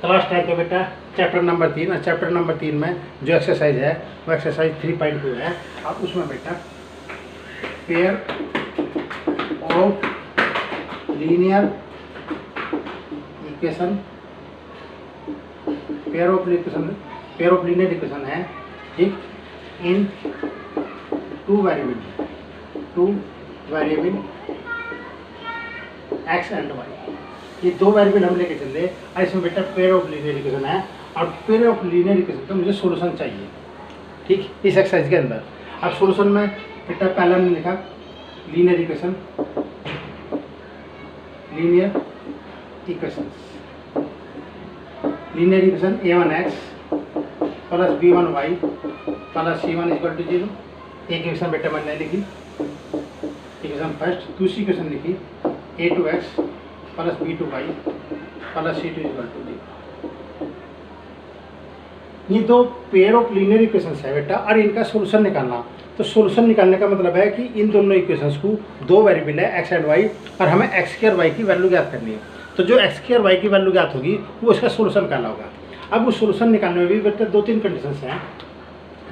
Class 10 का बेटा chapter number 3 और चैप्टर नंबर 3 में जो एक्सरसाइज है वो एक्सरसाइज 3.2 है। अब उसमें बेटा pair of linear equation pair of linear equation है, ठीक, in two variable X and Y. ये दो वेरिएबल हम लेके चल रहे हैं। इसमें बेटा पेयर ऑफ लीनियर इक्वेशन है और पेयर ऑफ लीनियर इक्वेशन का मुझे सॉल्यूशन चाहिए, ठीक, इस एक्सरसाइज के अंदर। अब सॉल्यूशन में बेटा पहला हमने लिखा linear equation a1x plus b1y plus c1 equal to 0। एक इक्वेशन बेटा मैंने लिखी, इक्वेशन फर्स्ट। दूसरी इक्वेशन लिखी a2x plus b2y plus c2 equal to 0। ये दो पेयर ऑफ लीनियर इक्वेशंस है बेटा और इनका सॉल्यूशन निकालना। तो सॉल्यूशन निकालने का मतलब है कि इन दोनों इक्वेशंस को दो वेरिएबल है एक्स एंड वाई और हमें एक्स की और वाई की वैल्यू ज्ञात करनी है। तो जो एक्स की और वाई की वैल्यू ज्ञात होगी वो इसका सॉल्यूशन निकालना होगा। अब उस सॉल्यूशन निकालने में भी बेटा दो तीन कंडीशंस हैं।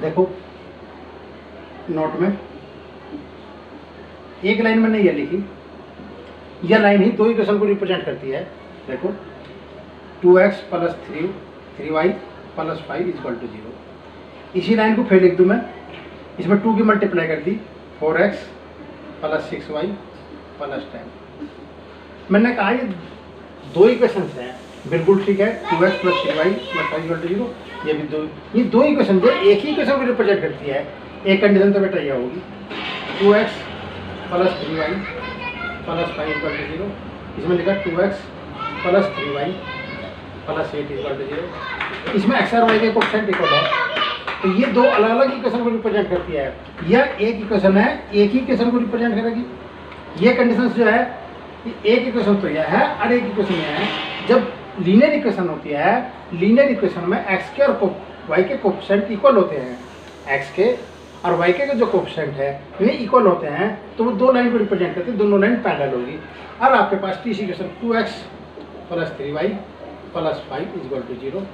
देखो नोट में एक लाइन मैंने ये लिखी, यह लाइन ही दो इक्वेशन को रिप्रेजेंट करती है। देखो 2x plus 3y plus 5 equal to 0। इसी लाइन को फिर लिख दूँ मैं, इसमें 2 की मल्टीप्लाई कर दी 4x प्लस 6y प्लस 10। मैंने कहा ये दो इक्वेशंस हैं, बिल्कुल ठीक है। 2x plus 3y plus 5 equal to 0, ये भी ये दो इक्वेशन जो एक ही इक्वेशन को रिप्रेजेंट करती है। एक कंडीशन तो बेटा यह होगी 2x plus 3y plus 5 equal to 0। इसमें लिखा 2x plus 3y plus 8 equal to 0। इसमें एक्स और वाई के कोएफिशिएंट इक्वल है। तो ये दो अलग अलग इक्वेशन को रिप्रेजेंट करती है। यह एक इक्वेशन है, एक ही इक्वेशन को रिप्रेजेंट करेगी। ये कंडीशन जो है, एक इक्वेशन तो यह है और एक इक्वेशन यह है। जब लीनियर इक्वेशन होती है, लीनियर इक्वेशन में एक्स के और वाई के कोएफिशिएंट इक्वल होते हैं। एक्स के और वाई के जो कोएफिशिएंट है वे इक्वल होते हैं, तो वो दो लाइन को रिप्रेजेंट करते हैं, दोनों लाइन पैरेलल होगी। और आपके पास तीसरी equation 2x plus 3y plus 5 equal to 0।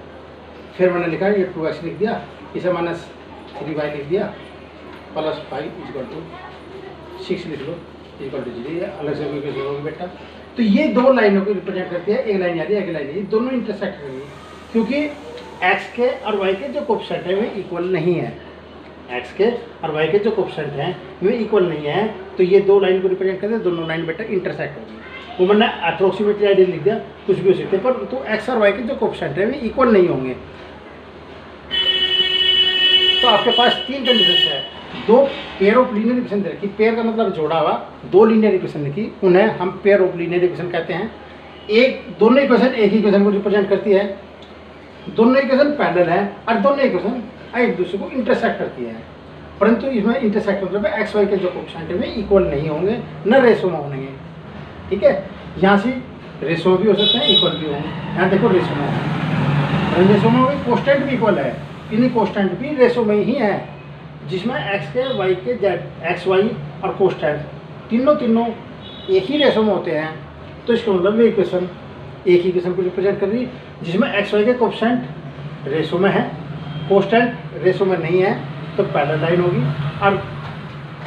फिर मैंने लिखा ये 2x लिख दिया, इसे माइनस 3y लिख दिया प्लस 5 इक्वल टू 6 लिख लो इक्वल टू 0। ये अलग से इक्वेशन होगी बेटा। तो ये दो लाइनों को रिप्रेजेंट करती है, एक लाइन आ रही है एक लाइन आ रही है, दोनों इंटरसेक्ट करेंगी क्योंकि एक्स के और वाई के जो कोएफिशिएंट है वे इक्वल नहीं है। एक्स के और वाई के जो कोएफिशिएंट हैं वे इक्वल नहीं है, तो ये दो लाइन को रिप्रेजेंट करते हैं, दोनों लाइन बेटा इंटरसेक्ट होगी। वो मैंने अप्रोक्सीमेटली आइडिया लिख दिया, कुछ भी हो सकते हैं, पर तो एक्स और वाई के जो कोएफिशिएंट है वे इक्वल नहीं होंगे। तो आपके पास तीन कंडीशन है। दो पेयर ऑफ लीनियर इक्वेशन दे रखी, पेयर का मतलब जोड़ा हुआ, दो लीनियर इक्वेशन लिखी, उन्हें हम पेयर ऑफ लीनियर इक्वेशन कहते हैं। एक दोनों इक्वेशन एक ही इक्वेशन को रिप्रेजेंट करती है, दोनों इक्वेशन पैरेलल है और दोनों इक्वेशन एक दूसरे को इंटरसेक्ट करती है। परंतु इसमें इंटरसेक्ट मतलब एक्स वाई के जो कोएफिशिएंट है वे इक्वल नहीं होंगे, न रेशो में होंगे, ठीक है। यहाँ से रेशो भी हो सकते हैं, इक्वल भी होंगे। यहाँ देखो रेशो में होंगे, कोस्टेंट भी इक्वल है, इन्हीं कोस्टेंट भी रेशो में ही है, जिसमें एक्स के वाई के एक्स वाई और कोस्टेंट तीनों एक ही रेशो में होते हैं। तो इसका मतलब ये इक्वेशन एक ही इक्वेशन को रिप्रेजेंट कर रही है, जिसमें एक्स वाई के कोएफिशिएंट रेशो में है, कोस्टेंट रेशो में नहीं है, तो पैरेलल लाइन होगी। और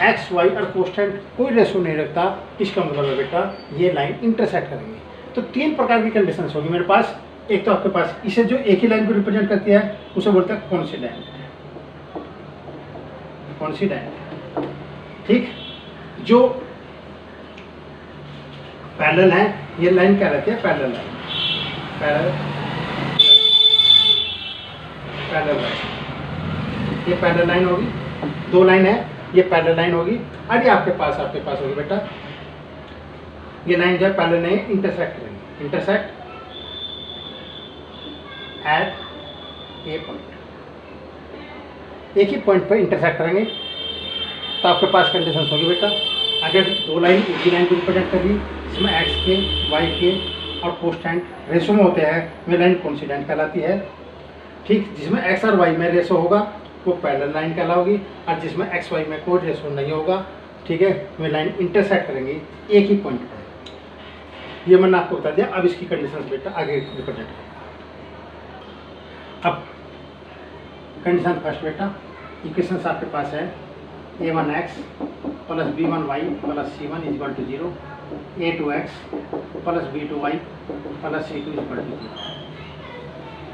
एक्स वाई और कोस्टेंट कोई रेशो नहीं रखता, इसका मतलब है बेटा ये लाइन इंटरसेक्ट करेंगे। तो तीन प्रकार की कंडीशंस होगी मेरे पास। एक तो आपके पास इसे जो एक ही लाइन को रिप्रेजेंट करती है उसे बोलते हैं कोइंसिडेंट, ठीक। जो पैरेलल है ये लाइन क्या रहती है, पैरेलल लाइन, पैरेलल लाइन, ये पैरेलल लाइन होगी। दो लाइन है, ये पैरेलल लाइन होगी। और ये आपके पास होगी बेटा ये लाइन जो है पैरेलल नहीं, इंटरसेक्ट करेंगे, इंटरसेक्ट एट ए पॉइंट, एक ही पॉइंट पर इंटरसेक्ट करेंगे। तो आपके पास कंडीशन होगी बेटा, अगर दो लाइन एक ही लाइन को रिप्रेजेंट कर रही, इसमें एक्स के वाई के और कोस्टेंट रेशो में होते हैं, वे लाइन कोइंसिडेंट कहलाती है, ठीक। जिसमें एक्स और वाई में रेशो होगा वो पैरेलल लाइन कहलाओगी, और जिसमें एक्स वाई में कोई रेशो नहीं होगा, ठीक है, वे लाइन इंटरसेक्ट करेंगी एक ही पॉइंट पर। ये मैंने आपको बता दिया। अब इसकी कंडीशंस बेटा आगे रिप्रेजेंट करें। अब कंडीशन फर्स्ट बेटा, इक्वेशन आपके पास है a1x plus b1y plus c1 is equal to 0, a2x plus b2y plus c2 is equal to 0।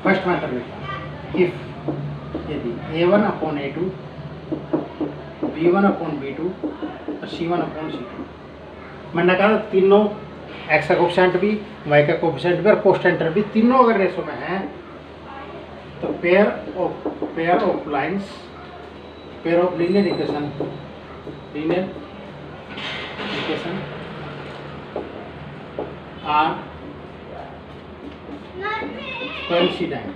First method बेटा, इफ यदि a1 upon a2 b1 upon b2 और c1 अपॉन c2, मैंने कहा तीनों x का कोफिशिएंट भी, y का coefficient भी और कोस्टेंटर भी तीनों अगर रेशो में हैं तो pair of lines, pair of linear equation are coincident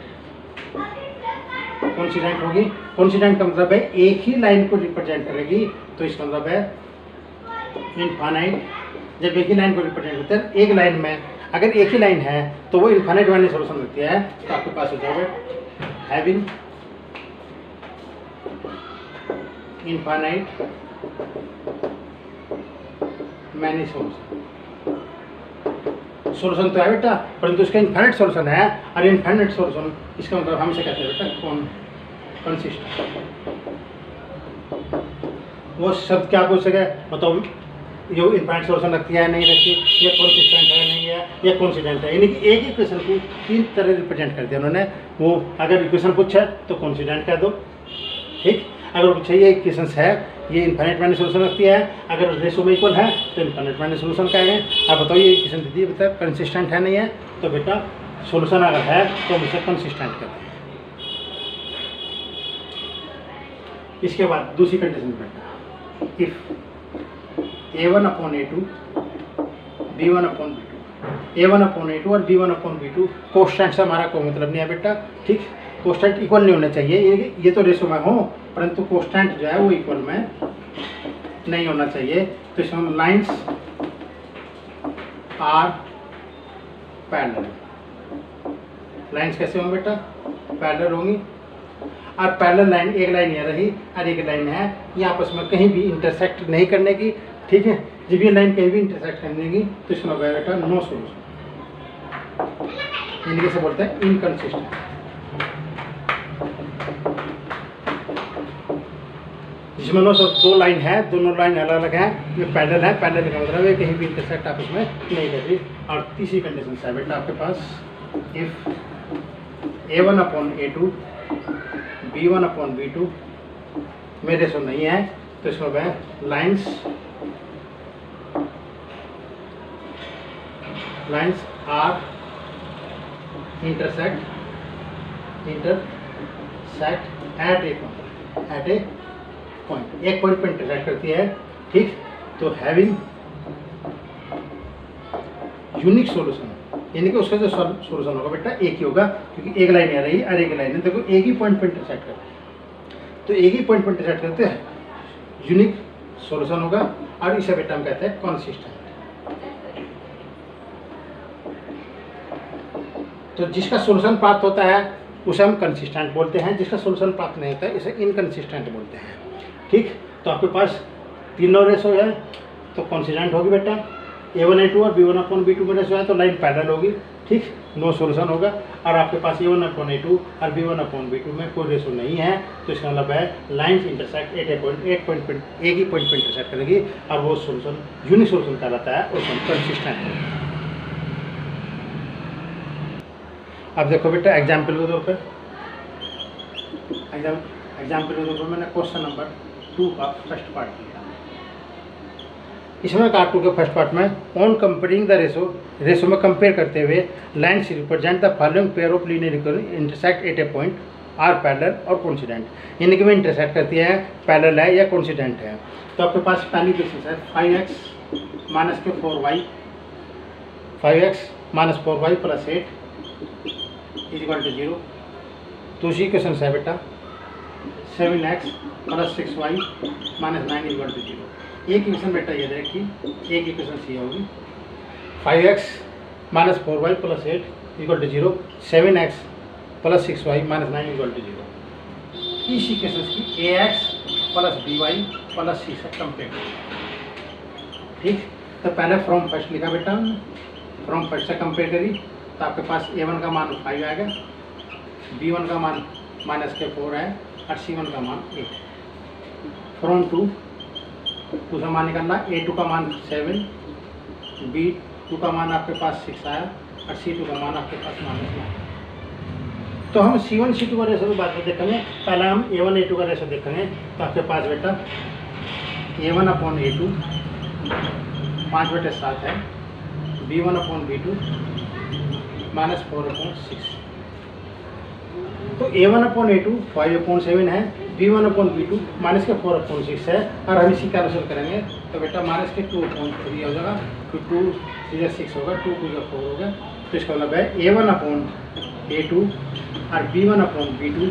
होगी। कोइंसिडेंट का मतलब है एक ही लाइन को रिप्रेजेंट करेगी, तो इसका मतलब है इनफाइनाइट। जब एक ही लाइन को रिप्रेजेंट करते हैं, एक लाइन में अगर एक ही लाइन है तो वो इनफाइनाइट वाली सॉल्यूशन होती है। तो आपके पास हो जाएगा हैविंग इनफाइनाइट मैनी सॉल्यूशन तो है बेटा, परंतु उसका इनफाइनाइट सॉल्यूशन है। और इनफाइनाइट सॉल्यूशन इसका मतलब हम इसे कहते हैं बेटा कंसिस्टेंट। वो शब्द क्या पूछ सके, मतलब ये इनफाइनाइट सॉल्यूशन रखती है नहीं रखती, या कंसिस्टेंट है नहीं है, या कॉन्सिडेंट है। यानी कि एक ही क्वेश्चन को तीन तरह रिप्रेजेंट कर दिया उन्होंने। वो अगर इक्वेशन पूछा तो कॉन्सिडेंट कह दो, ठीक। अगर पूछे ये इक्वेशन है, ये इनफाइनाइट मैनी सॉल्यूशन रखती है, अगर रेशो में इक्वल है तो इनफाइनाइट मैनी सॉल्यूशन कहेंगे। आप बताओ ये इक्वेशन दीदी है, बता कंसिस्टेंट है नहीं है, तो बेटा सॉल्यूशन अगर है तो हम इसे कंसिस्टेंट कहते हैं। इसके बाद दूसरी कंडीशन बेटा, if a1 upon a2 b1 upon b2, a1 upon a2 और b1 अपॉन b2 कोस्टेंट से हमारा कोई मतलब नहीं है बेटा, ठीक। कोस्टेंट इक्वल नहीं होने चाहिए, ये तो रेशो में हो, परंतु कोस्टेंट जो है वो इक्वल में नहीं होना चाहिए। तो इसमें हम लाइंस आर पैरेलल, लाइंस कैसे होंगे बेटा, पैरेलल होंगी। और पैरेलल लाइन, एक लाइन ये रही और एक लाइन है, ये आपस में कहीं भी इंटरसेक्ट नहीं करने की, ठीक है। जब ये लाइन कहीं भी इंटरसेक्ट करने की तो इसमें बेटा नो सॉल्यूशन, यानी कैसे बोलते हैं इनकंसिस्टेंट। जिसमें दो लाइन है, दोनों लाइन अलग अलग हैं, ये पैरेलल है, पैरेलल का मतलब है कहीं भी इंटरसेक्ट आपस में नहीं कर रही। और तीसरी कंडीशन है बेटा आपके पास, if a1 upon a2 b1 upon b2 में रेशो नहीं है तो इसमें वह lines are intersect at a point, एक पॉइंट पर इंटरसेक्ट करती है, ठीक। तो हैविंग यूनिक सॉल्यूशन, यानी कि उसका जो सॉल्यूशन होगा बेटा एक ही होगा, क्योंकि एक लाइन आ रही है और एक लाइन है, देखो एक ही पॉइंट पर इंटरसेक्ट करते हैं, तो एक ही पॉइंट पर इंटरसेक्ट करते हैं, यूनिक सॉल्यूशन होगा। और इसे बेटा हम कहते हैं कॉन्सिस्टेंट। तो जिसका सॉल्यूशन प्राप्त होता है उसे हम कंसिस्टेंट बोलते हैं, जिसका सॉल्यूशन प्राप्त नहीं होता है इसे इनकंसिस्टेंट बोलते हैं, ठीक। तो आपके पास तीनों रेशो है तो कॉन्सिस्टेंट होगी बेटा। a1 a2 और b1 अपॉन b2 में रेशो है तो लाइन पैरेलल होगी, ठीक, नो सॉल्यूशन होगा। और आपके पास a1 अपॉन a2 और b1 अपॉन b2 में कोई रेशो नहीं है, तो इसका मतलब है लाइन्स इंटरसेक्ट एक ही पॉइंट पर इंटरसेक्ट करेगी और वो सॉल्यूशन यूनिक सॉल्यूशन कहलाता है और कंसिस्टेंट है। अब देखो बेटा एग्जाम्पल के तौर पर, एग्जाम्पल के तौर पर मैंने क्वेश्चन नंबर 2 का फर्स्ट पार्ट लिया। इसमें पार्ट 2 के फर्स्ट पार्ट में ऑन कंपेयरिंग द रेशो में कंपेयर करते हुए lines represent the following pair of linear intersect at a point are parallel और कोइंसिडेंट, यानी कि वे इंटरसेक्ट करती है, पैरेलल है या कोइंसिडेंट है। तो आपके पास पहली केसेस है 5x माइनस के 4y, 5x minus 4y plus 8 is equal to 0। दूसरी क्वेश्चन है बेटा 7x plus 6y minus 9 is equal to 0। एक इक्वेशन बेटा ये देखिए, एक इक्वेशन सी होगी 5x minus 4y plus 8 equal to 0, 7x plus 6y minus 9 equal to 0। इस इक्वेशन की ax plus by plus c से कंपेयर करें, ठीक। तो पहले फ्रॉम फर्स्ट लिखा बेटा, फ्रॉम फर्स्ट से कंपेयर करी तो आपके पास a1 का मान 5 आएगा, B1 का मान -4 है और C1 का मान 8 है। फ्रॉम टू दूसरा मान निकालना, A2 का मान 7, B2 का मान आपके पास 6 आया और C2 का मान आपके पास -9। तो हम C1 C2 का रेशो बाद में देखेंगे, पहले हम A1 A2 का रेशो देखेंगे। तो आपके पास बेटा A1/A2 5/7 है, B1/B2 -4/6। तो A1/A2 5/7 है, B1/B2 -4/6 है और हम इसी कैंसिल करेंगे तो बेटा -2/3 हो जाएगा, फिर 2 3 6 होगा, 2 2 4 होगा। तो इसका मतलब है A1/A2 और B1/B2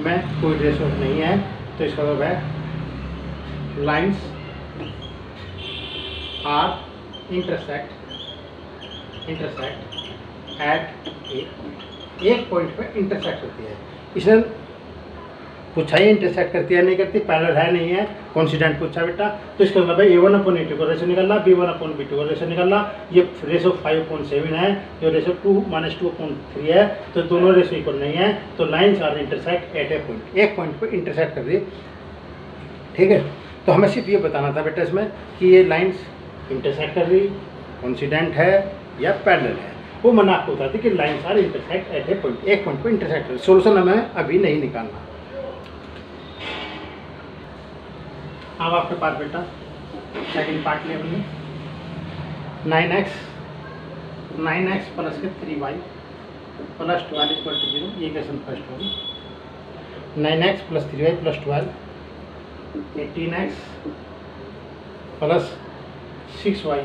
में कोई रेशो नहीं है। तो इसका मतलब है लाइन्स आर इंटरसेक्ट एट एक पॉइंट पे इंटरसेक्ट होती है। इसने पूछा ही इंटरसेक्ट करती है नहीं करती, पैरेलल है नहीं है, कोइंसिडेंट पूछा बेटा। तो इसका मतलब है A1/A2 का रेशो निकालना, B1/B2 का रेशो निकालना। ये रेशो 5/7 है, जो रेशो 2 - 2/3 है। तो दोनों रेशो इक्वल नहीं है। तो lines are intersect at a point, एक पॉइंट पे इंटरसेक्ट कर रही। ठीक है, तो हमें सिर्फ ये बताना था बेटा इसमें कि ये लाइन्स इंटरसेक्ट कर रही, कोइंसिडेंट है या पैरेलल है। वो मैंने आपको बताती कि lines are intersect at a point, एक पॉइंट पे इंटरसेक्ट कर रही। सोल्यूशन हमें अभी नहीं निकालना। अब आपके पास बेटा सेकंड पार्ट ले हमने 9x प्लस के 3y प्लस 12 = 0। ये क्वेश्चन फर्स्ट होगी। 9x plus 3y plus 12 18x plus 6y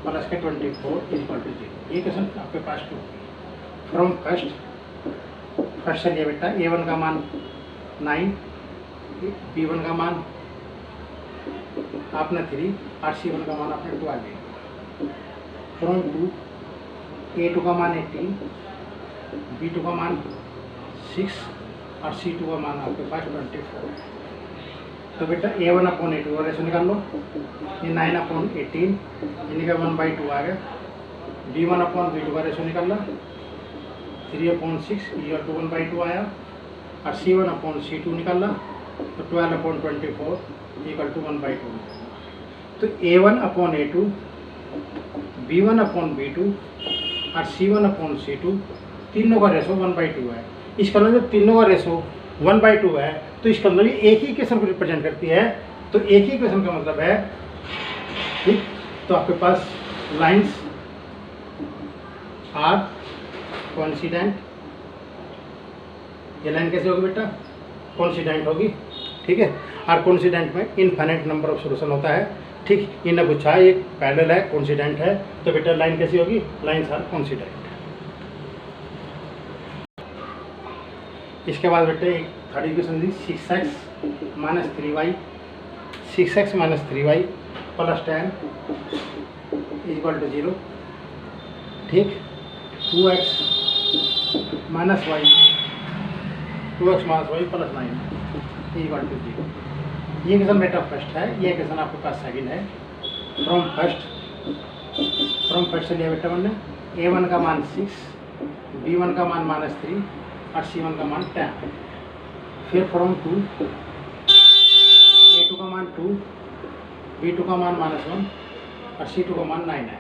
plus के 24 = 0। ये क्वेश्चन आपके पास 2। फ्रॉम फर्स्ट चलिए बेटा A1 का मान 9, B1 का मान आपने 3 और C1 का मान आपने 12 लिया। फ्रॉम टू A2 का मान 18, B2 का मान 6 और C2 का मान आपके पास 24। तो बेटा A1/A2 का रेशो निकाल लो। ये 9/18 यानी कि 1/2 आ गया। B1/B2 का रेशो निकाल लो, 3/6 ये 1/2 आया और C1/C2 निकालना तो 12/24 = 1/2। तो A1/A2 B1/B2 और C1/C2 तीनों का रेशो 1/2 है। इसका मतलब जब तीनों का रेशो 1/2 है तो इसका मतलब एक ही इक्वेशन को रिप्रेजेंट करती है। तो एक ही इक्वेशन का मतलब है, ठीक। तो आपके पास लाइन्स आर कोइंसिडेंट। ये लाइन कैसे होगी बेटा? कोइंसिडेंट होगी, ठीक है। और कोइंसिडेंट में इनफाइनाइट नंबर ऑफ सॉल्यूशन होता है, ठीक। इन्हें पूछा है एक पैरेलल है, कोइंसिडेंट है, तो बेटा लाइन कैसी होगी? Lines are coincident. इसके बाद बेटे एक थर्ड इक्वेशन दी 6x - 3y प्लस 10 = 0, ठीक। 2x - y plus 9 = 0। ये क्वेश्चन बेटा फर्स्ट है, ये क्वेश्चन आपके पास सेकंड है। फ्रॉम फर्स्ट से लिया बेटा हमने A1 का मान 6, B1 का मान -3 और C1 का मान 10। फिर फ्रॉम टू A2 का मान 2, B2 का मान -1 और C2 का मान 9 है।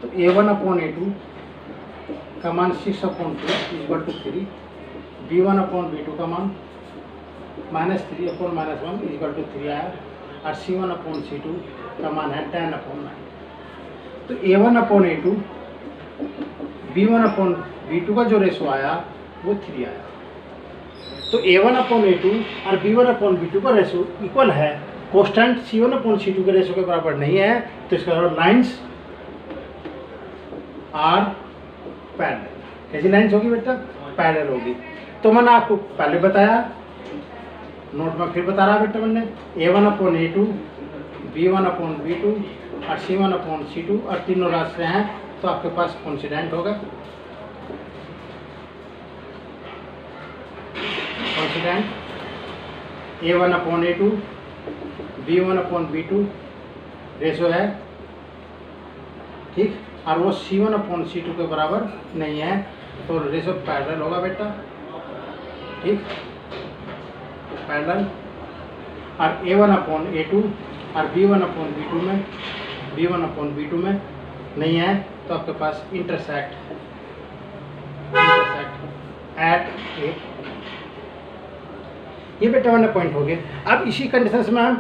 तो A1/A2 का मान 6/2 = 3, B1/B2 का मान -3/-1 = 3 आया और C1/C2 का मान है 10/9। तो A1/A2 B1/B2 का जो रेशो आया वो 3 आया। तो A1/A2 और B1/B2 का रेशो इक्वल है, कांस्टेंट C1/C2 के रेशो के बराबर नहीं है। तो इसका मतलब लाइन्स आर पैरेलल। कैसी लाइन्स होगी बेटा? पैरेलल होगी। तो मैंने आपको पहले बताया, नोट में फिर बता रहा बेटा मैंने, A1/A2 B1/B2 और C1/C2 और तीनों रास्ते हैं तो आपके पास कोइंसिडेंट होगा। कोइंसिडेंट A1/A2 B1/B2 रेशो है, ठीक। और वो C1/C2 के बराबर नहीं है, तो रेशो पैरेलल होगा बेटा, ठीक, पैरेलल। और A1/A2 और B1/B2 में नहीं है, तो आपके पास इंटरसेक्ट एट ए। ये बेटा वाला पॉइंट हो गया। अब इसी कंडीशन में हम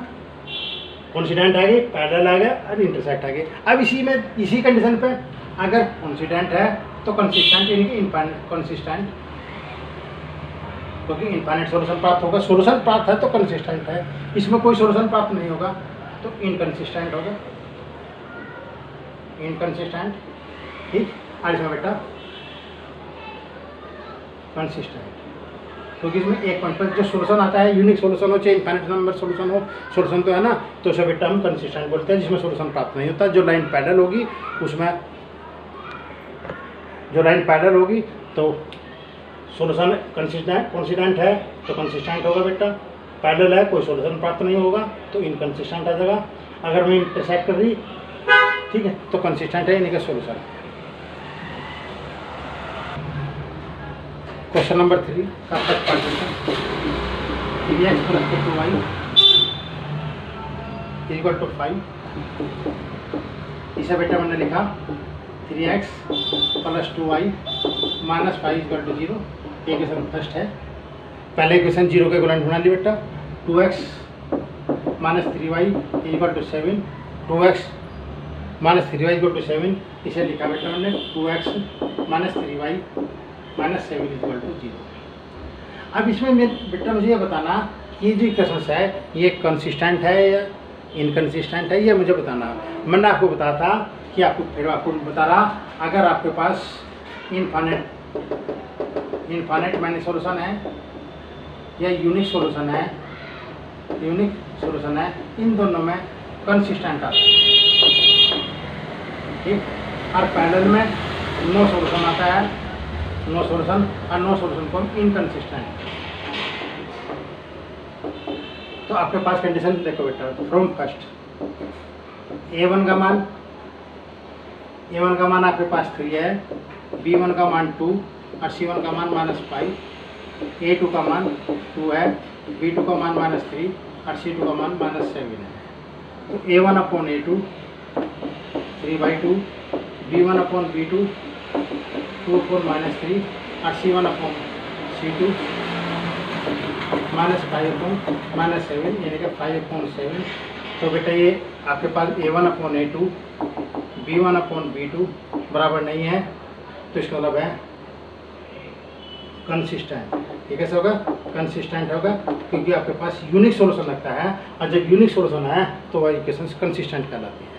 कॉन्सिडेंट आ गए, पैरेलल आ गया और इंटरसेक्ट आ गए। अब इसी कंडीशन पे अगर कॉन्सिडेंट है तो कंसिस्टेंट, यानी कि इनफाइनाइट कंसिस्टेंट, क्योंकि इनफाइनाइट सॉल्यूशन प्राप्त होगा। सॉल्यूशन प्राप्त है तो कंसिस्टेंट है, इसमें कोई सॉल्यूशन प्राप्त नहीं होगा तो इनकंसिस्टेंट होगा, इनकंसिस्टेंट, ठीक। और इसमें बेटा कंसिस्टेंट, क्योंकि इसमें एक पॉइंट पर जो सॉल्यूशन आता है, यूनिक सॉल्यूशन हो चाहे इनफाइनाइट नंबर सॉल्यूशन हो, सॉल्यूशन तो है ना, तो उसे बेटा हम कंसिस्टेंट बोलते हैं, जिसमें सॉल्यूशन प्राप्त नहीं होता। जो लाइन पैरेलल होगी उसमें, जो लाइन पैरेलल होगी तो सॉल्यूशन कंसिस्टेंट है तो कंसिस्टेंट होगा बेटा, पैरेलल है कोई सॉल्यूशन प्राप्त नहीं होगा तो इनकंसिस्टेंट आ जाएगा। अगर मैं इंटरसेक्ट कर रही, ठीक है, तो कंसिस्टेंट है, यानी कि सॉल्यूशन। क्वेश्चन नंबर 3 का फर्स्ट पार्ट है 3x + 2y = 5। इसे बेटा मैंने लिखा 3x + 2y - 5 = 0। इक्वेशन फर्स्ट है। पहले इक्वेशन 0 के इक्विवेलेंट बना ली बेटा। 2x - 3y = 7। 2x - 3y = 7, इसे लिखा बेटा मैंने 2x - 3y - 7 = 0। अब इसमें बेटा मुझे ये बताना कि ये जो इक्वेशन है ये कंसिस्टेंट है या इनकंसिस्टेंट है, ये मुझे बताना। मैंने आपको बताया था कि आपको बता रहा, अगर आपके पास इनफाइनाइट मैनी सॉल्यूशन है या यूनिक सॉल्यूशन है, इन दोनों में कंसिस्टेंट आता है, ठीक। और पैरेलल में नो सॉल्यूशन आता है, नो सॉल्यूशन, और नो सॉल्यूशन को इनकंसिस्टेंट। तो आपके पास कंडीशन देखो बेटा, फ्रॉम फर्स्ट A1 का मान आपके पास 3 है, B1 का मान 2 और C1 का मान -5, A2 का मान 2 है, B2 का मान -3 और C2 का मान -7 है। तो A1/A2 3/2, B1/B2 2/3 और C1/C2 -5/7, यानी कि 5/7। तो बेटा ये आपके पास A1/A2 B1/B2 बराबर नहीं है, तो इसका मतलब है कंसिस्टेंट। ये कैसे होगा? कंसिस्टेंट होगा, क्योंकि आपके पास यूनिक सॉल्यूशन लगता है, और जब यूनिक सॉल्यूशन है तो वह इक्वेशन कंसिस्टेंट कहलाती है।